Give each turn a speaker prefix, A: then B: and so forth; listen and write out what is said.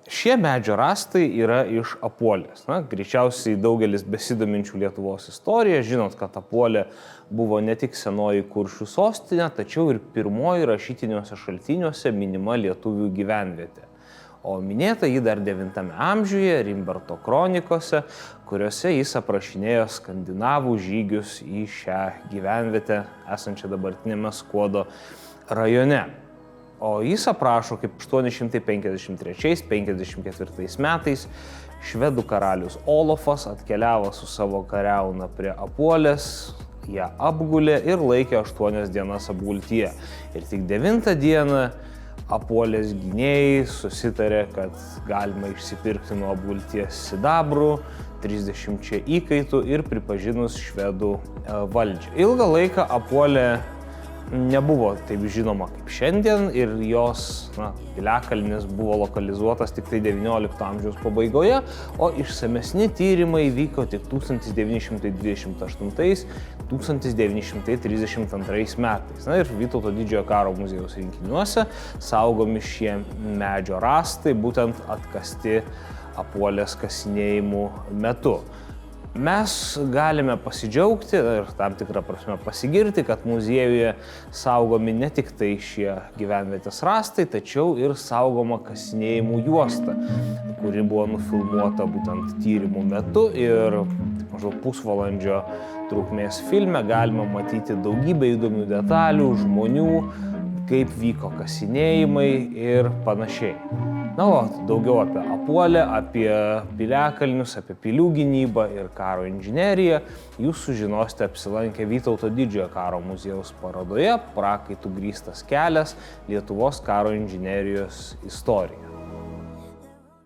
A: Šie medžio rąstai yra iš Apuolės. Greičiausiai daugelis besidominčių Lietuvos istoriją žinot, kad Apuolė buvo ne tik senoji Kuršių sostinė, tačiau ir pirmoji rašytiniuose šaltiniuose minima lietuvių gyvenvietė. O minėta ji dar 9 amžiuje Rimberto kronikose, kuriuose jis aprašinėjo skandinavų žygius į šią gyvenvietę, esančią dabartinėme Skuodo rajone. O jis aprašo, kaip 853-54 metais švedų karalius Olafas atkeliavo su savo kariauna prie Apuolės, ją apgulė ir laikė 8 dienas apgultyje. Ir tik 9 dieną Apuolės gynėjai susitarė, kad galima išsipirkti nuo apgulties sidabrų, 30 įkaitų ir pripažinus švedų valdžią. Ilgą laiką Apuolė nebuvo taip žinoma kaip šiandien ir jos piliakalnis buvo lokalizuotas tik tai XIX amžiaus pabaigoje, o išsamesni tyrimai vyko tik 1928-1932 metais. Ir Vytauto didžiojo karo muziejaus rinkiniuose saugomi šie medžio rąstai, būtent atkasti Apuolės kasinėjimų metu. Mes galime pasidžiaugti ir tam tikrą prasme pasigirti, kad muziejuje saugomi ne tik tai šie gyvenvietės rąstai, tačiau ir saugoma kasinėjimų juosta, kuri buvo nufilmuota būtent tyrimų metu ir maždaug pusvalandžio trukmės filme galima matyti daugybę įdomių detalių, žmonių, kaip vyko kasinėjimai ir panašiai. Daugiau apie Apuolę, apie piliakalnius, apie pilių gynybą ir karo inžineriją jūs sužinosite apsilankę Vytauto didžiojo karo muziejaus parodoje Prakaitų grįstas kelias Lietuvos karo inžinerijos istorija.